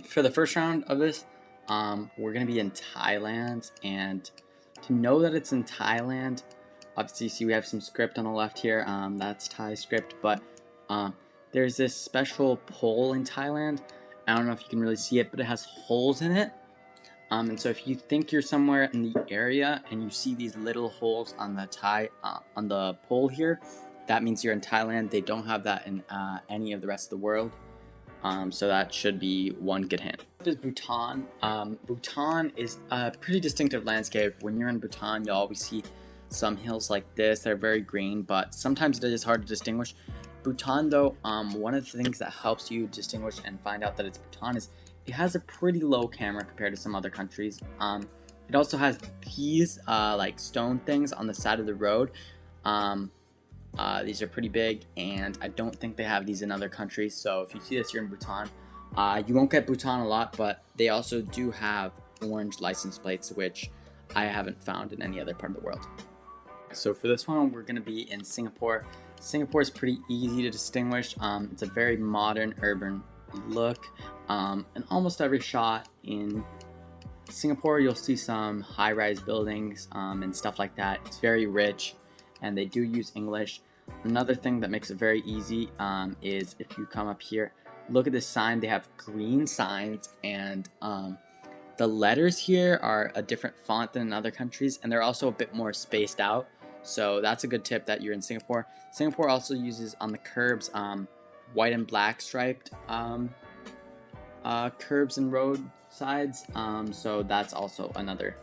For the first round of this, we're going to be in Thailand, and to know that it's in Thailand, obviously you see we have some script on the left here, that's Thai script, but there's this special pole in Thailand. I don't know if you can really see it, but it has holes in it. And so if you think you're somewhere in the area and you see these little holes on the pole here, that means you're in Thailand. They don't have that in any of the rest of the world. So that should be one good hint. This is Bhutan. Bhutan is a pretty distinctive landscape. When you're in Bhutan, you'll always see some hills like this. They're very green, but sometimes it is hard to distinguish. Bhutan, though, one of the things that helps you distinguish and find out that it's Bhutan is it has a pretty low camera compared to some other countries. It also has these like stone things on the side of the road. These are pretty big, and I don't think they have these in other countries. So if you see this, you're in Bhutan. You won't get Bhutan a lot, but they also do have orange license plates, which I haven't found in any other part of the world. So for this one, we're going to be in Singapore. Singapore is pretty easy to distinguish. It's a very modern, urban look. In almost every shot in Singapore, you'll see some high-rise buildings and stuff like that. It's very rich, and they do use English. Another thing that makes it very easy is if you come up here, look at this sign. They have green signs, and the letters here are a different font than in other countries, and they're also a bit more spaced out. So that's a good tip that you're in Singapore. Singapore also uses on the curbs white and black striped curbs and road sides. So that's also another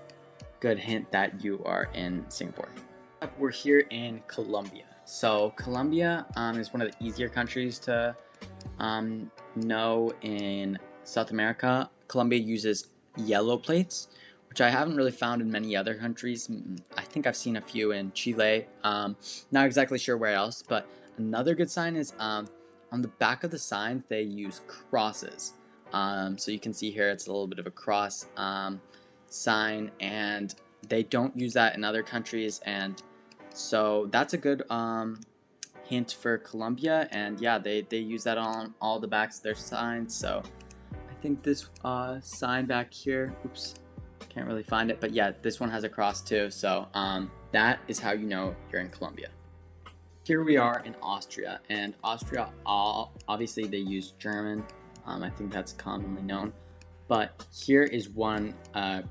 good hint that you are in Singapore. We're here in Colombia. So Colombia is one of the easier countries to know in South America. Colombia uses yellow plates, which I haven't really found in many other countries. I think I've seen a few in Chile. Not exactly sure where else, but another good sign is on the back of the signs they use crosses. So you can see here it's a little bit of a cross sign, and they don't use that in other countries, and so that's a good hint for Colombia. And yeah, they use that on all the backs of their signs. So I think this sign back here, oops, can't really find it, but yeah, this one has a cross too. So that is how you know you're in Colombia. Here we are in Austria, and Austria, obviously they use German. I think that's commonly known. But here is one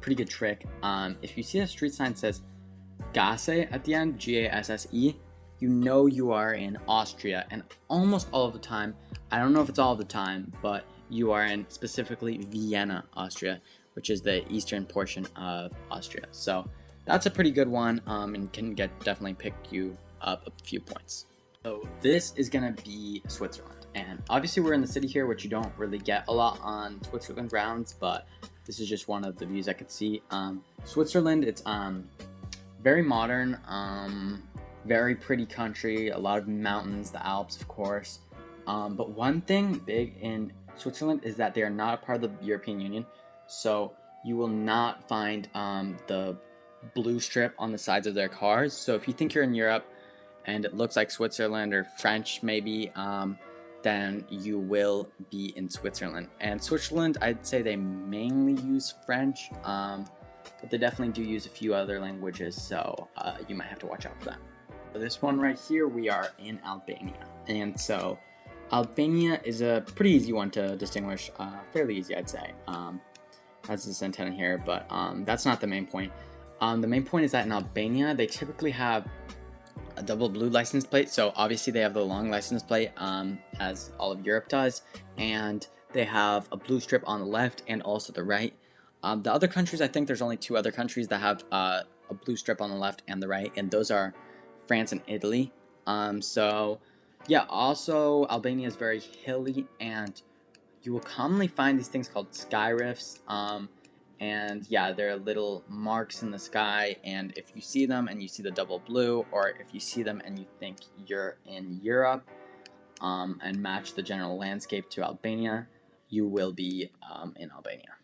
pretty good trick. If you see a street sign that says Gasse at the end, Gasse, you know you are in Austria. And almost all of the time, I don't know if it's all of the time, but you are in specifically Vienna, Austria, which is the eastern portion of Austria. So that's a pretty good one, and can definitely pick you up a few points. So this is gonna be Switzerland. And obviously we're in the city here, which you don't really get a lot on Switzerland grounds, but this is just one of the views I could see. Switzerland, it's very modern, very pretty country, a lot of mountains, the Alps, of course. But one thing big in Switzerland is that they are not a part of the European Union, so you will not find the blue strip on the sides of their cars. So if you think you're in Europe and it looks like Switzerland or French maybe, then you will be in Switzerland. And Switzerland, I'd say they mainly use French, but they definitely do use a few other languages, so you might have to watch out for that. For this one right here, we are in Albania. And so Albania is a pretty easy one to distinguish, fairly easy, I'd say. That's this antenna here, but that's not the main point. The main point is that in Albania, they typically have a double blue license plate. So obviously they have the long license plate, as all of Europe does, and they have a blue strip on the left and also the right. The other countries, I think there's only two other countries that have a blue strip on the left and the right, and those are France and Italy. So yeah, also Albania is very hilly, and you will commonly find these things called sky rifts. And yeah, there are little marks in the sky, and if you see them and you see the double blue, or if you see them and you think you're in Europe and match the general landscape to Albania, you will be in Albania.